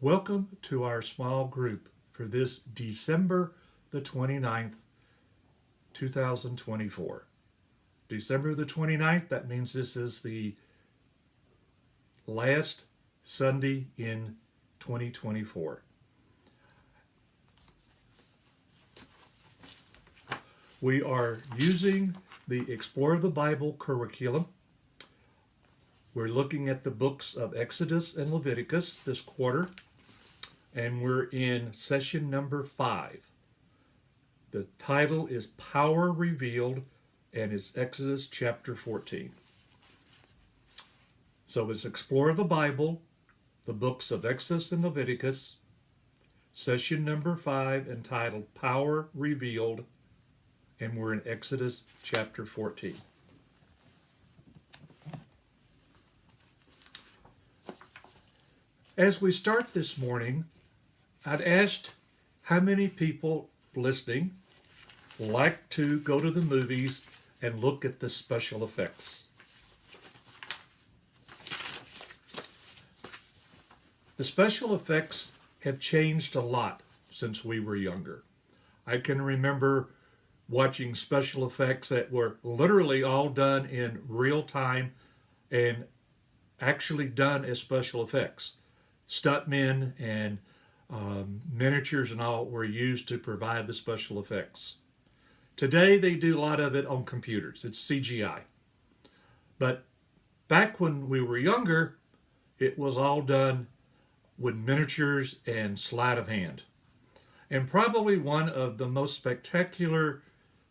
Welcome to our small group for this December the 29th, 2024. December the 29th, that means this is the last Sunday in 2024. We are using the Explore the Bible curriculum. We're looking at the books of Exodus and Leviticus this quarter, and we're in session number 5. The title is Power Revealed, and it's Exodus chapter 14. So it's Explore the Bible, the books of Exodus and Leviticus, session number 5, entitled Power Revealed, and we're in Exodus chapter 14. As we start this morning, I'd asked how many people listening like to go to the movies and look at the special effects. The special effects have changed a lot since we were younger. I can remember watching special effects that were literally all done in real time and actually done as special effects. Stuntmen and miniatures and all were used to provide the special effects. Today they do a lot of it on computers. It's CGI. But back when we were younger, it was all done with miniatures and sleight of hand. And probably one of the most spectacular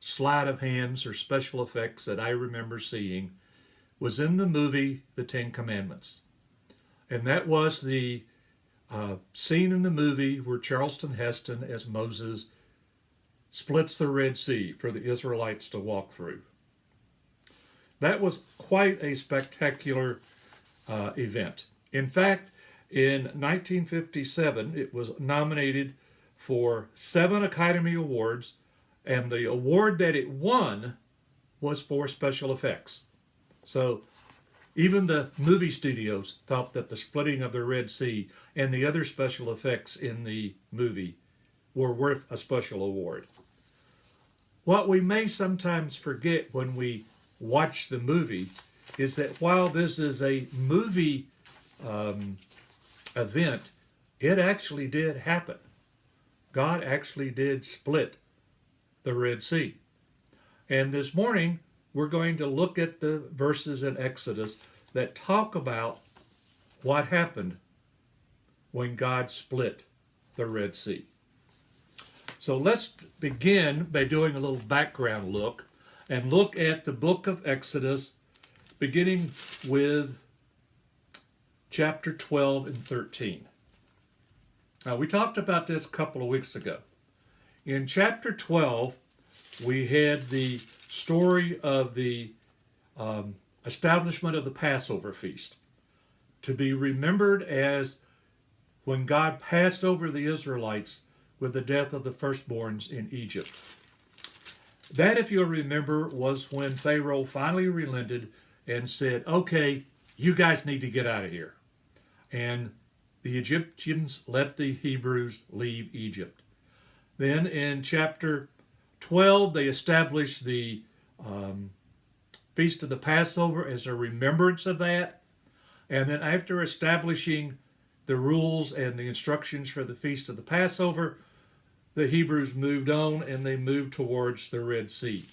sleight of hands or special effects that I remember seeing was in the movie The Ten Commandments. And that was the scene in the movie where Charlton Heston as Moses splits the Red Sea for the Israelites to walk through. That was quite a spectacular event. In fact, in 1957, it was nominated for 7 Academy Awards, and the award that it won was for special effects. So even the movie studios thought that the splitting of the Red Sea and the other special effects in the movie were worth a special award. What we may sometimes forget when we watch the movie is that while this is a movie event, it actually did happen. God actually did split the Red Sea. And this morning, we're going to look at the verses in Exodus that talk about what happened when God split the Red Sea. So let's begin by doing a little background look and look at the book of Exodus, beginning with chapter 12 and 13. Now, we talked about this a couple of weeks ago. In chapter 12, we had the story of the establishment of the Passover feast, to be remembered as when God passed over the Israelites with the death of the firstborns in Egypt. That, if you'll remember, was when Pharaoh finally relented and said, okay, you guys need to get out of here. And the Egyptians let the Hebrews leave Egypt. Then in chapter 12, they established the Feast of the Passover as a remembrance of that. And then after establishing the rules and the instructions for the Feast of the Passover, the Hebrews moved on and they moved towards the Red Sea.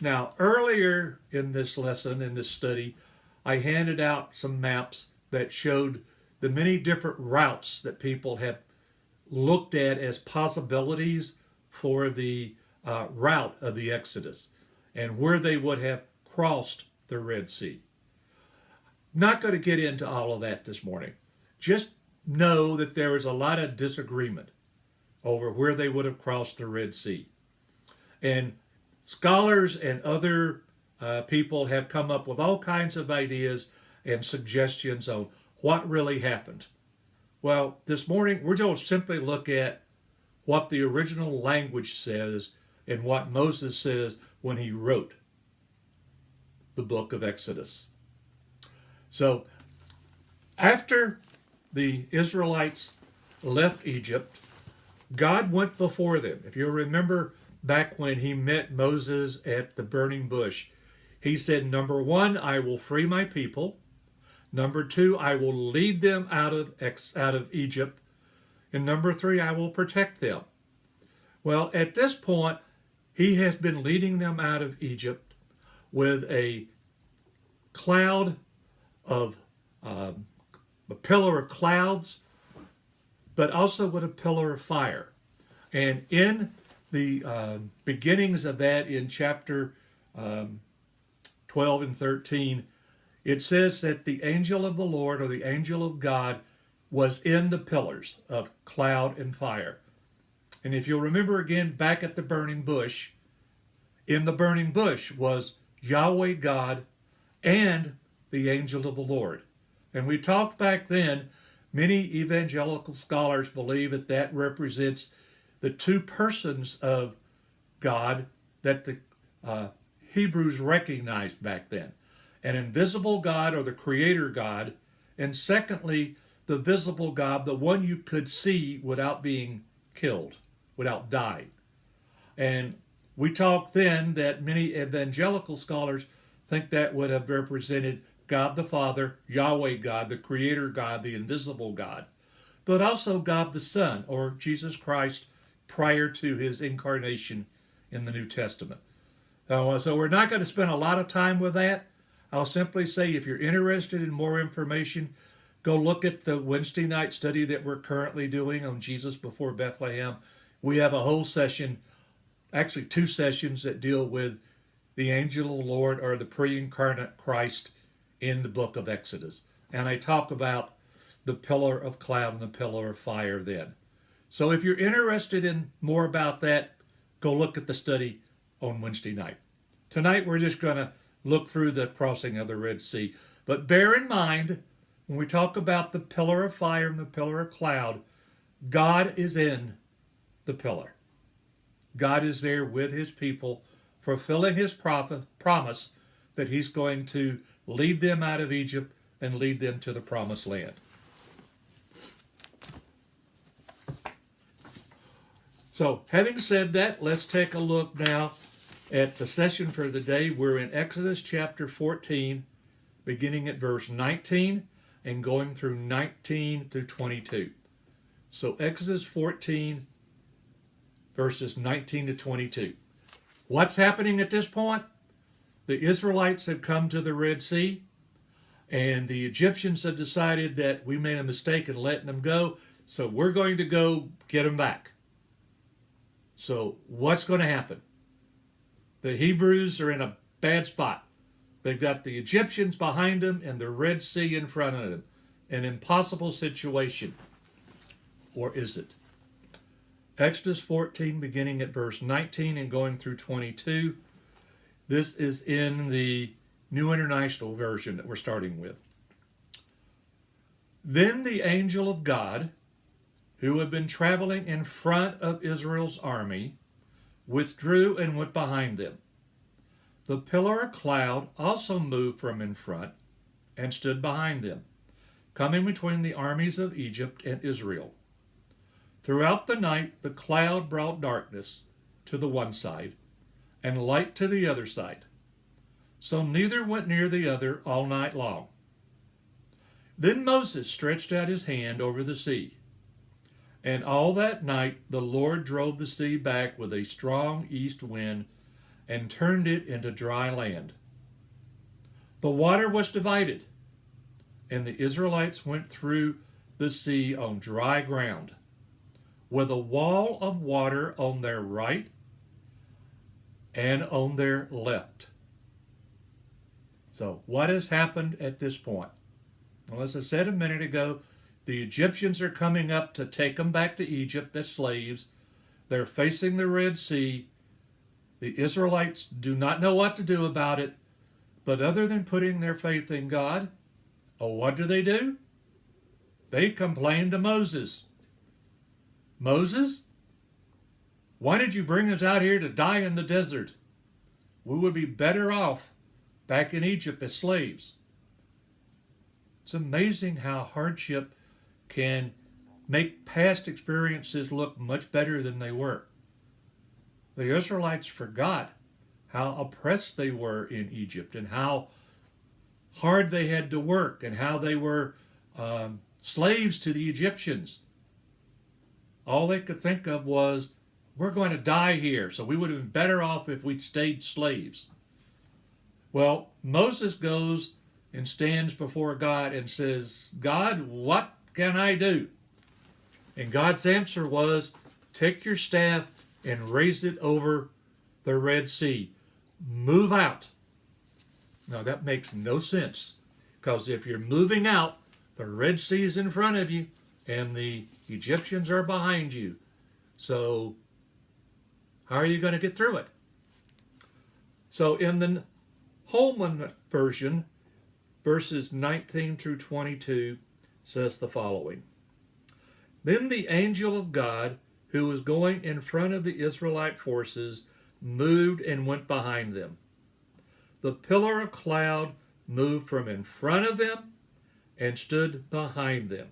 Now, earlier in this lesson, in this study, I handed out some maps that showed the many different routes that people have looked at as possibilities for the route of the Exodus and where they would have crossed the Red Sea. Not going to get into all of that this morning. Just know that there is a lot of disagreement over where they would have crossed the Red Sea. And scholars and other people have come up with all kinds of ideas and suggestions on what really happened. Well, this morning we're going to simply look at what the original language says and what Moses says when he wrote the book of Exodus. So after the Israelites left Egypt, God went before them. If you'll remember back when he met Moses at the burning bush, he said, number one, I will free my people. Number two, I will lead them out of Egypt. And number three, I will protect them. Well, at this point, he has been leading them out of Egypt with a cloud of, a pillar of clouds, but also with a pillar of fire. And in the beginnings of that in chapter 12 and 13, it says that the angel of the Lord, or the angel of God, was in the pillars of cloud and fire. And if you'll remember again back at the burning bush, in the burning bush was Yahweh God and the angel of the Lord. And we talked back then, many evangelical scholars believe that that represents the two persons of God that the Hebrews recognized back then. An invisible God, or the creator God, and secondly, the visible God, the one you could see without being killed, without dying. And we talked then that many evangelical scholars think that would have represented God the Father, Yahweh God, the creator God, the invisible God, but also God the Son, or Jesus Christ, prior to his incarnation in the New Testament. So we're not going to spend a lot of time with that. I'll simply say, if you're interested in more information, go look at the Wednesday night study that we're currently doing on Jesus before Bethlehem. We have a whole session, actually two sessions, that deal with the angel of the Lord, or the pre-incarnate Christ, in the book of Exodus. And I talk about the pillar of cloud and the pillar of fire then. So if you're interested in more about that, go look at the study on Wednesday night. Tonight we're just going to look through the crossing of the Red Sea. But bear in mind, when we talk about the pillar of fire and the pillar of cloud, God is in the pillar. God is there with his people, fulfilling his promise that he's going to lead them out of Egypt and lead them to the promised land. So, having said that, let's take a look now at the session for the day. We're in Exodus chapter 14, beginning at verse 19 and going through 19 through 22. So, Exodus 14, verses 19 to 22. What's happening at this point? The Israelites have come to the Red Sea, and the Egyptians have decided that we made a mistake in letting them go, so we're going to go get them back. So what's going to happen? The Hebrews are in a bad spot. They've got the Egyptians behind them and the Red Sea in front of them. An impossible situation. Or is it? Exodus 14, beginning at verse 19 and going through 22. This is in the New International Version that we're starting with. Then the angel of God, who had been traveling in front of Israel's army, withdrew and went behind them. The pillar of cloud also moved from in front and stood behind them, coming between the armies of Egypt and Israel. Throughout the night the cloud brought darkness to the one side and light to the other side, so neither went near the other all night long. Then Moses stretched out his hand over the sea, and all that night the Lord drove the sea back with a strong east wind and turned it into dry land. The water was divided, and the Israelites went through the sea on dry ground, with a wall of water on their right and on their left. So what has happened at this point? Well, as I said a minute ago, the Egyptians are coming up to take them back to Egypt as slaves. They're facing the Red Sea. The Israelites do not know what to do about it, but other than putting their faith in God, what do? They complain to Moses. Moses, why did you bring us out here to die in the desert? We would be better off back in Egypt as slaves. It's amazing how hardship can make past experiences look much better than they were. The Israelites forgot how oppressed they were in Egypt and how hard they had to work and how they were slaves to the Egyptians. All they could think of was, we're going to die here, so we would have been better off if we'd stayed slaves. Well, Moses goes and stands before God and says, God, what can I do? And God's answer was, take your staff and raise it over the Red Sea. Move out. Now that makes no sense, because if you're moving out, the Red Sea is in front of you and the Egyptians are behind you. So how are you going to get through it? So in the Holman version, verses 19 through 22 says the following. Then the angel of God, who was going in front of the Israelite forces, moved and went behind them. The pillar of cloud moved from in front of them and stood behind them.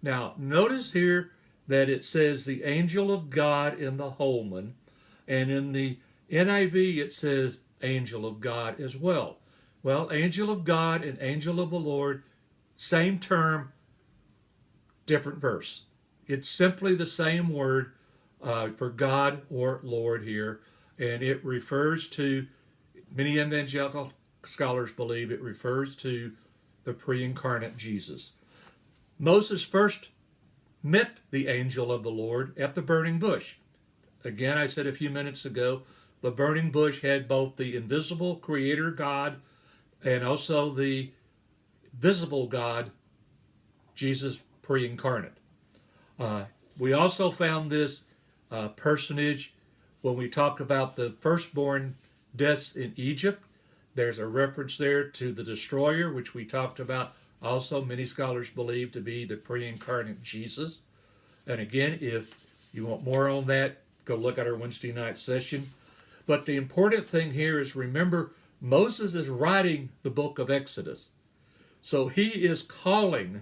Now, notice here that it says the angel of God in the Holman, and in the NIV it says angel of God as well. Well, angel of God and angel of the Lord, same term, different verse. It's simply the same word for God or Lord here, and it refers to, many evangelical scholars believe it refers to the pre-incarnate Jesus. Moses first met the angel of the Lord at the burning bush. Again, I said a few minutes ago, the burning bush had both the invisible creator God and also the visible God, Jesus pre-incarnate. We also found this personage when we talk about the firstborn deaths in Egypt. There's a reference there to the destroyer, which we talked about. Also, many scholars believe to be the pre-incarnate Jesus. And again, if you want more on that, go look at our Wednesday night session. But the important thing here is, remember, Moses is writing the book of Exodus. So he is calling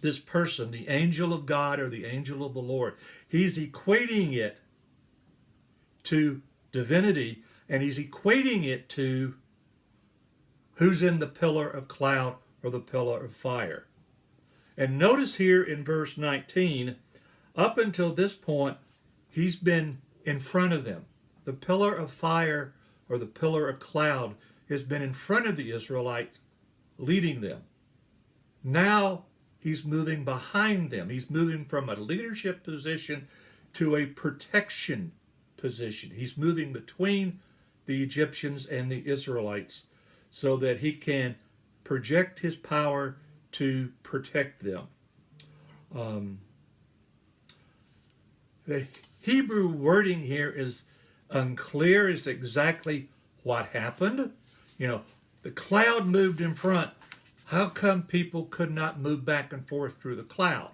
this person the angel of God or the angel of the Lord. He's equating it to divinity, and he's equating it to who's in the pillar of cloud or the pillar of fire. And notice here in verse 19, up until this point, he's been in front of them. The pillar of fire or the pillar of cloud has been in front of the Israelites, leading them. Now he's moving behind them. He's moving from a leadership position to a protection position. He's moving between the Egyptians and the Israelites so that he can project his power to protect them. The Hebrew wording here is unclear as to exactly what happened. The cloud moved in front. How come people could not move back and forth through the cloud?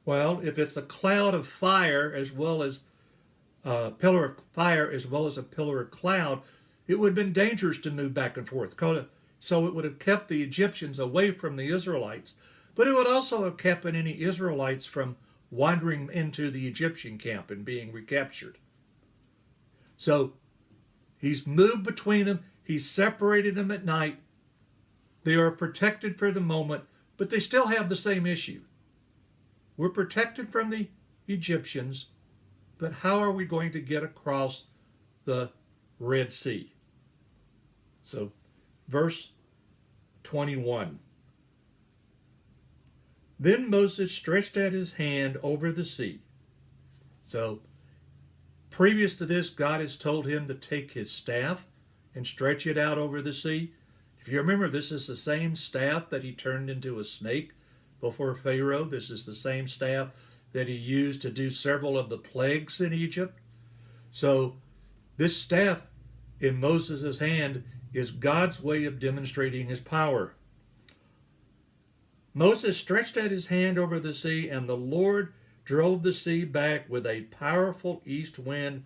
Well, if it's a cloud of fire as well as a pillar of fire as well as a pillar of cloud, it would have been dangerous to move back and forth. So it would have kept the Egyptians away from the Israelites. But it would also have kept any Israelites from wandering into the Egyptian camp and being recaptured. So he's moved between them. He's separated them at night. They are protected for the moment, but they still have the same issue. We're protected from the Egyptians, but how are we going to get across the Red Sea? So, verse 21. Then Moses stretched out his hand over the sea. So, previous to this, God has told him to take his staff and stretch it out over the sea. If you remember, this is the same staff that he turned into a snake before Pharaoh. This is the same staff that he used to do several of the plagues in Egypt. So this staff in Moses' hand is God's way of demonstrating his power. Moses stretched out his hand over the sea, and the Lord drove the sea back with a powerful east wind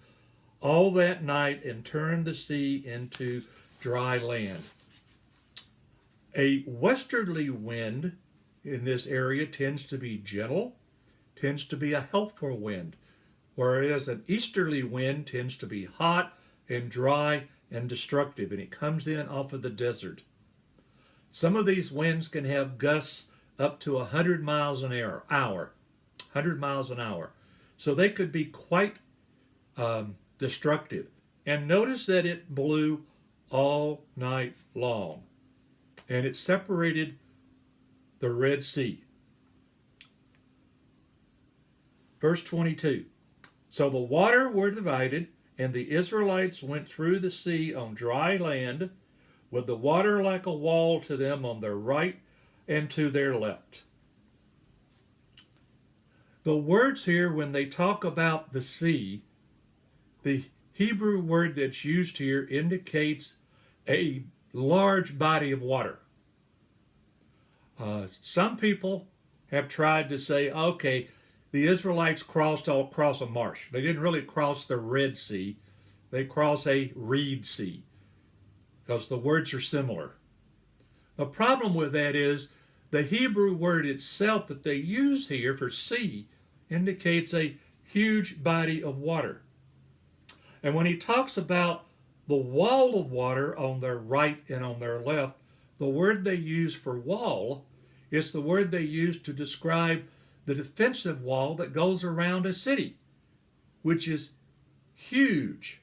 all that night and turned the sea into dry land. A westerly wind in this area tends to be gentle, tends to be a helpful wind, whereas an easterly wind tends to be hot and dry and destructive, and it comes in off of the desert. Some of these winds can have gusts up to 100 miles an hour, 100 miles an hour. So they could be quite destructive. And notice that it blew all night long, and it separated the Red Sea. Verse 22. So the water were divided, and the Israelites went through the sea on dry land, with the water like a wall to them on their right and to their left. The words here, when they talk about the sea, the Hebrew word that's used here indicates a large body of water. Some people have tried to say, okay, the Israelites crossed across a marsh. They didn't really cross the Red Sea. They crossed a reed sea, because the words are similar. The problem with that is the Hebrew word itself that they use here for sea indicates a huge body of water. And when he talks about the wall of water on their right and on their left, the word they use for wall is the word they use to describe the defensive wall that goes around a city, which is huge,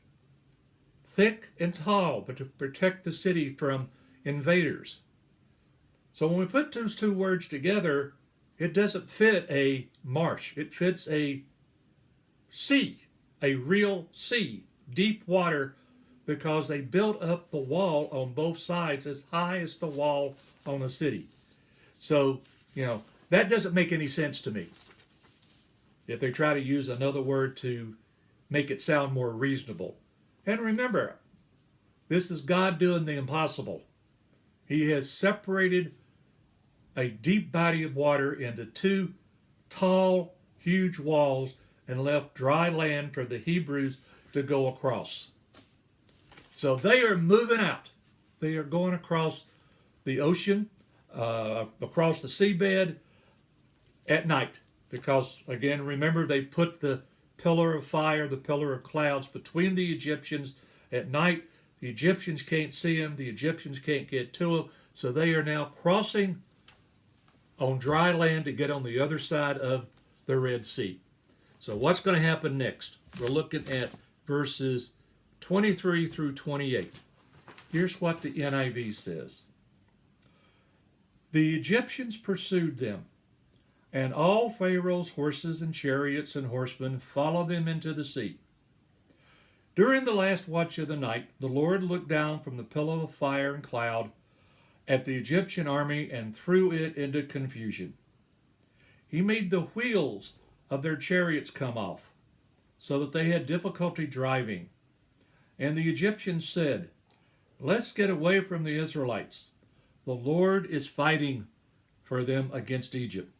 thick and tall, but to protect the city from invaders. So when we put those two words together, it doesn't fit a marsh. It fits a sea, a real sea, deep water, because they built up the wall on both sides as high as the wall on the city. So, that doesn't make any sense to me. If they try to use another word to make it sound more reasonable. And remember, this is God doing the impossible. He has separated a deep body of water into two tall, huge walls and left dry land for the Hebrews to go across. So they are moving out. They are going across the ocean, across the seabed at night. Because, again, remember, they put the pillar of fire, the pillar of clouds between the Egyptians at night. The Egyptians can't see them. The Egyptians can't get to them. So they are now crossing on dry land to get on the other side of the Red Sea. So what's going to happen next? We're looking at verses 23 through 28. Here's what the NIV says. The Egyptians pursued them, and all Pharaoh's horses and chariots and horsemen followed them into the sea. During the last watch of the night, the Lord looked down from the pillar of fire and cloud at the Egyptian army and threw it into confusion. He made the wheels of their chariots come off, so that they had difficulty driving. And the Egyptians said, "Let's get away from the Israelites. The Lord is fighting for them against Egypt."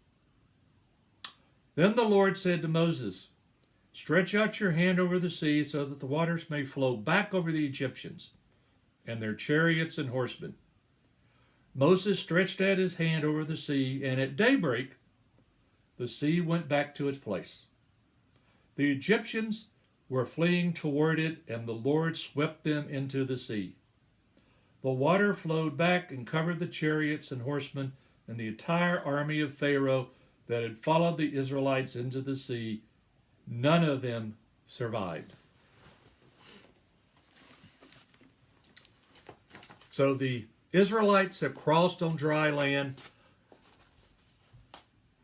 Then the Lord said to Moses, "Stretch out your hand over the sea so that the waters may flow back over the Egyptians and their chariots and horsemen." Moses stretched out his hand over the sea, and at daybreak the sea went back to its place. The Egyptians were fleeing toward it, and the Lord swept them into the sea. The water flowed back and covered the chariots and horsemen and the entire army of Pharaoh that had followed the Israelites into the sea. None of them survived. So the Israelites have crossed on dry land.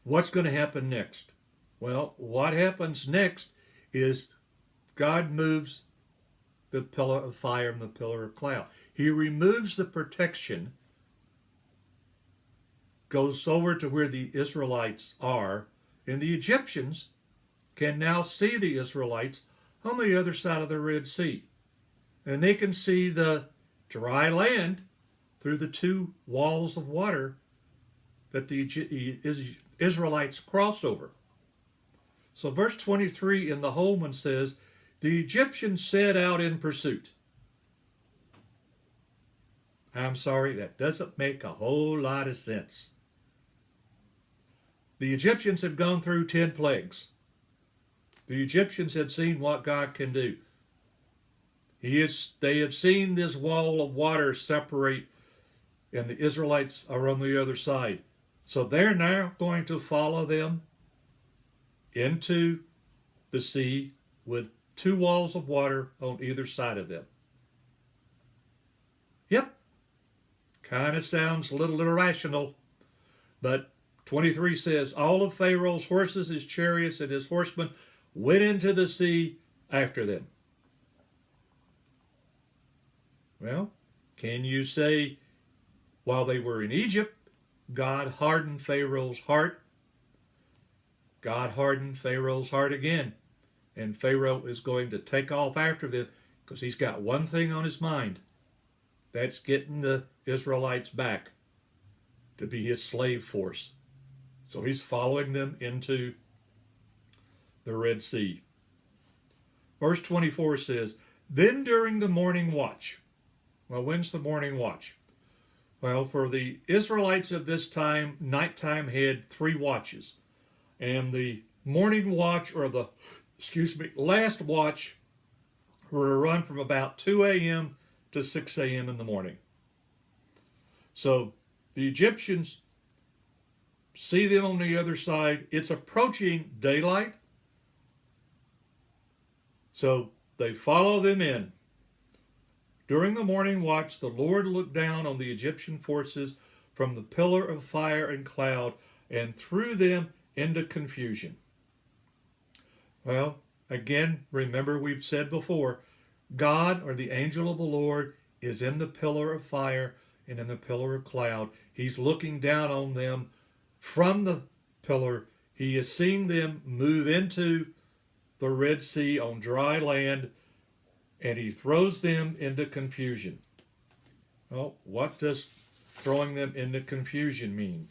What's going to happen next? Well, what happens next is God moves the pillar of fire and the pillar of cloud. He removes the protection, goes over to where the Israelites are, and the Egyptians can now see the Israelites on the other side of the Red Sea. And they can see the dry land through the two walls of water that the Israelites crossed over. So verse 23 in the Holman says, the Egyptians set out in pursuit. I'm sorry, that doesn't make a whole lot of sense. The Egyptians had gone through 10 plagues. The Egyptians had seen what God can do. They have seen this wall of water separate, and the Israelites are on the other side. So they're now going to follow them into the sea with 2 walls of water on either side of them. Yep, kind of sounds a little irrational, but 23 says, all of Pharaoh's horses, his chariots, and his horsemen went into the sea after them. Well, can you say, while they were in Egypt, God hardened Pharaoh's heart? God hardened Pharaoh's heart again. And Pharaoh is going to take off after them because he's got one thing on his mind. That's getting the Israelites back to be his slave force. So he's following them into the Red Sea. Verse 24 says, then during the morning watch. Well, when's the morning watch? Well, for the Israelites of this time, nighttime had 3 watches. And the morning watch, or the, last watch, were to run from about 2 a.m. to 6 a.m. in the morning. So the Egyptians see them on the other side. It's approaching daylight. So they follow them in. During the morning watch, the Lord looked down on the Egyptian forces from the pillar of fire and cloud and threw them into confusion. Well, again, remember we've said before, God, or the angel of the Lord, is in the pillar of fire and in the pillar of cloud. He's looking down on them from the pillar. He is seeing them move into the Red Sea on dry land, and he throws them into confusion. Well, what does throwing them into confusion mean?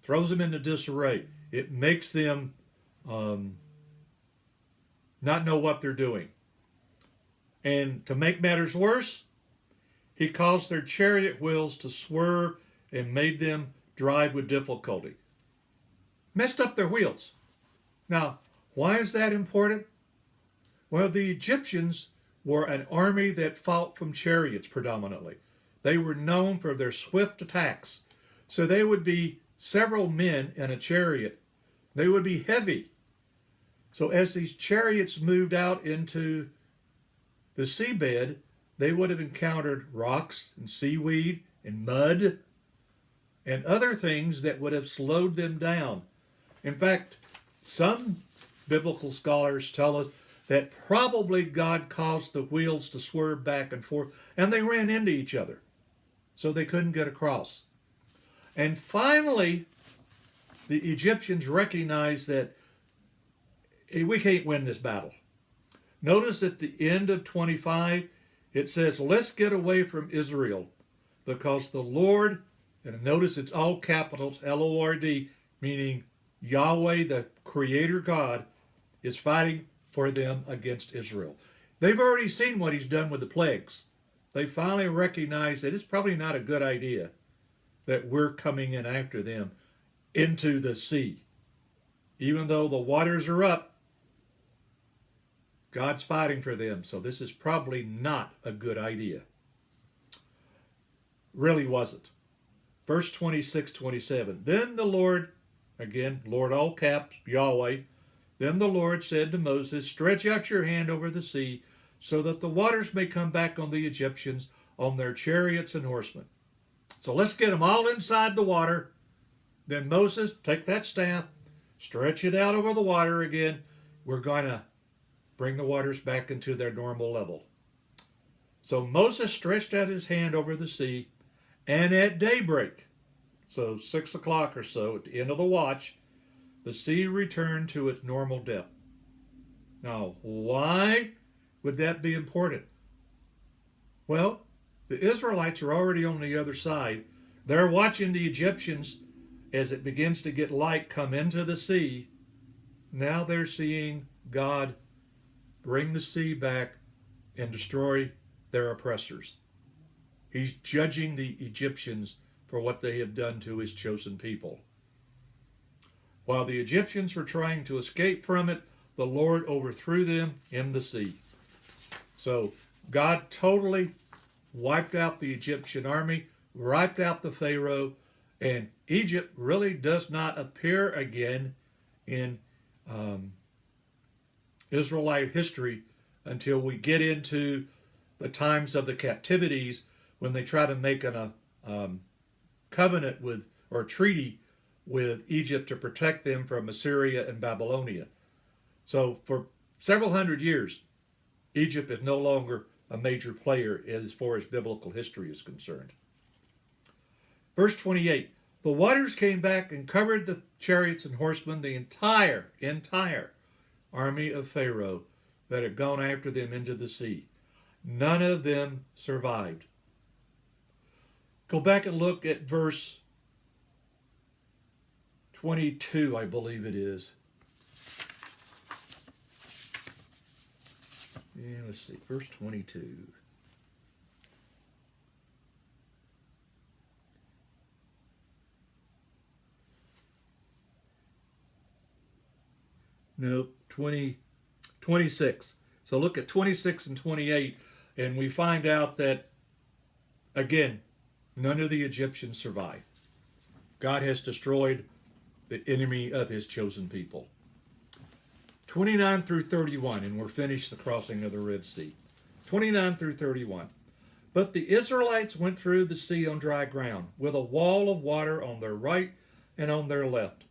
Throws them into disarray. It makes them not know what they're doing. And to make matters worse, he caused their chariot wheels to swerve and made them drive with difficulty. Messed up their wheels. Now, why is that important? Well, the Egyptians were an army that fought from chariots predominantly. They were known for their swift attacks. So they would be several men in a chariot. They would be heavy. So as these chariots moved out into the seabed, they would have encountered rocks and seaweed and mud and other things that would have slowed them down. In fact, some biblical scholars tell us that probably God caused the wheels to swerve back and forth, and they ran into each other, so they couldn't get across. And finally, the Egyptians recognized that we can't win this battle. Notice at the end of 25, it says, let's get away from Israel, because the Lord, and notice it's all capitals, L-O-R-D, meaning Yahweh, the Creator God, is fighting for them against Israel. They've already seen what he's done with the plagues. They finally recognize that it's probably not a good idea that we're coming in after them into the sea. Even though the waters are up, God's fighting for them, so this is probably not a good idea. Really wasn't. Verse 26, 27. Then the Lord, again, Lord all caps, Yahweh, then the Lord said to Moses, stretch out your hand over the sea, so that the waters may come back on the Egyptians, on their chariots and horsemen. So let's get them all inside the water. Then Moses, take that staff, stretch it out over the water again. We're going to bring the waters back into their normal level. So Moses stretched out his hand over the sea, and at daybreak, so 6 o'clock or so, at the end of the watch, the sea returned to its normal depth. Now, why would that be important? Well, the Israelites are already on the other side. They're watching the Egyptians as it begins to get light come into the sea. Now they're seeing God bring the sea back and destroy their oppressors. He's judging the Egyptians for what they have done to his chosen people. While the Egyptians were trying to escape from it, the Lord overthrew them in the sea. So God totally wiped out the Egyptian army, wiped out the Pharaoh, and Egypt really does not appear again in Israelite history until we get into the times of the captivities, when they try to make a covenant with, or treaty with, Egypt to protect them from Assyria and Babylonia. So for several hundred years, Egypt is no longer a major player as far as biblical history is concerned. Verse 28, the waters came back and covered the chariots and horsemen, the entire army of Pharaoh that had gone after them into the sea. None of them survived. Go back and look at verse 22, I believe it is. Yeah, let's see, verse 22. Nope, 26. So look at 26 and 28, and we find out that, again, none of the Egyptians survived. God has destroyed the enemy of his chosen people. 29 through 31, and we're finished the crossing of the Red Sea. 29 through 31. But the Israelites went through the sea on dry ground, with a wall of water on their right and on their left.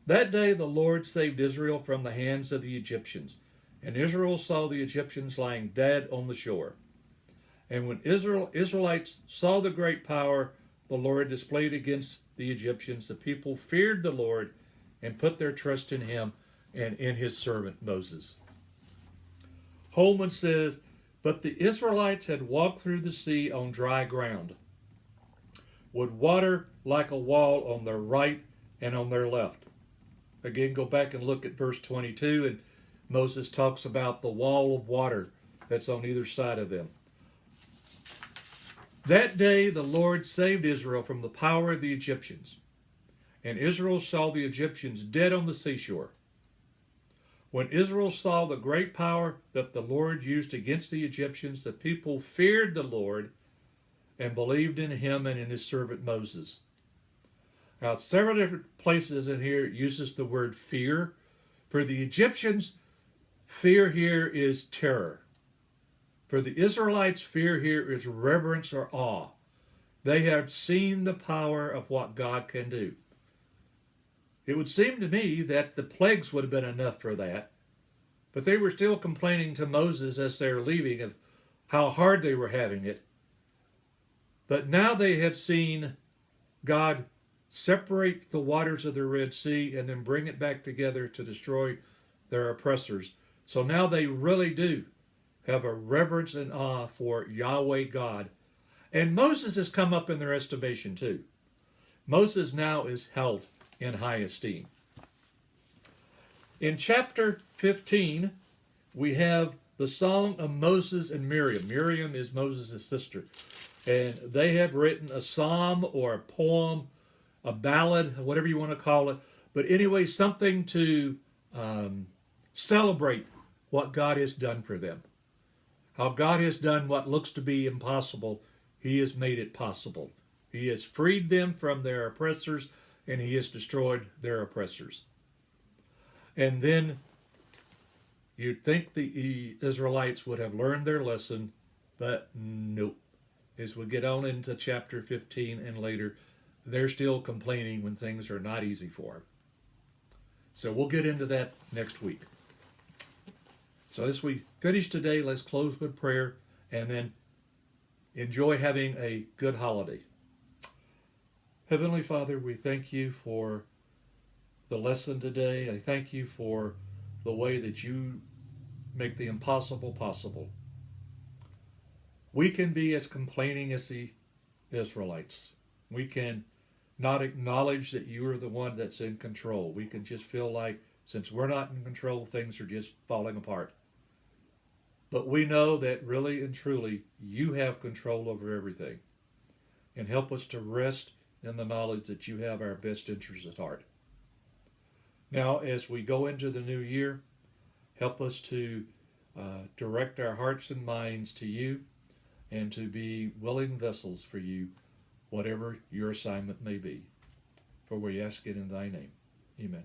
That day the Lord saved Israel from the hands of the Egyptians, and Israel saw the Egyptians lying dead on the shore. And when Israelites saw the great power the Lord displayed against the Egyptians, the people feared the Lord and put their trust in him and in his servant Moses. Holman says, but the Israelites had walked through the sea on dry ground, with water like a wall on their right and on their left. Again, go back and look at verse 22, and Moses talks about the wall of water that's on either side of them. That day the Lord saved Israel from the power of the Egyptians, and Israel saw the Egyptians dead on the seashore. When Israel saw the great power that the Lord used against the Egyptians, the people feared the Lord and believed in him and in his servant Moses. Now, several different places in here it uses the word fear. For the Egyptians, fear here is terror. For the Israelites, fear here is reverence or awe. They have seen the power of what God can do. It would seem to me that the plagues would have been enough for that, but they were still complaining to Moses as they were leaving of how hard they were having it. But now they have seen God separate the waters of the Red Sea and then bring it back together to destroy their oppressors. So now they really do have a reverence and awe for Yahweh God. And Moses has come up in their estimation too. Moses now is held in high esteem. In chapter 15, we have the song of Moses and Miriam. Miriam is Moses' sister. And they have written a psalm or a poem, a ballad, whatever you want to call it. But anyway, something to celebrate what God has done for them. How God has done what looks to be impossible. He has made it possible. He has freed them from their oppressors, and he has destroyed their oppressors. And then you'd think the Israelites would have learned their lesson, but nope. As we get on into chapter 15 and later, they're still complaining when things are not easy for them. So we'll get into that next week. So as we finish today, let's close with prayer and then enjoy having a good holiday. Heavenly Father, we thank you for the lesson today. I thank you for the way that you make the impossible possible. We can be as complaining as the Israelites. We can not acknowledge that you are the one that's in control. We can just feel like since we're not in control, things are just falling apart. But we know that really and truly you have control over everything. And help us to rest in the knowledge that you have our best interests at heart. Now, as we go into the new year, help us to direct our hearts and minds to you and to be willing vessels for you, whatever your assignment may be. For we ask it in thy name. Amen.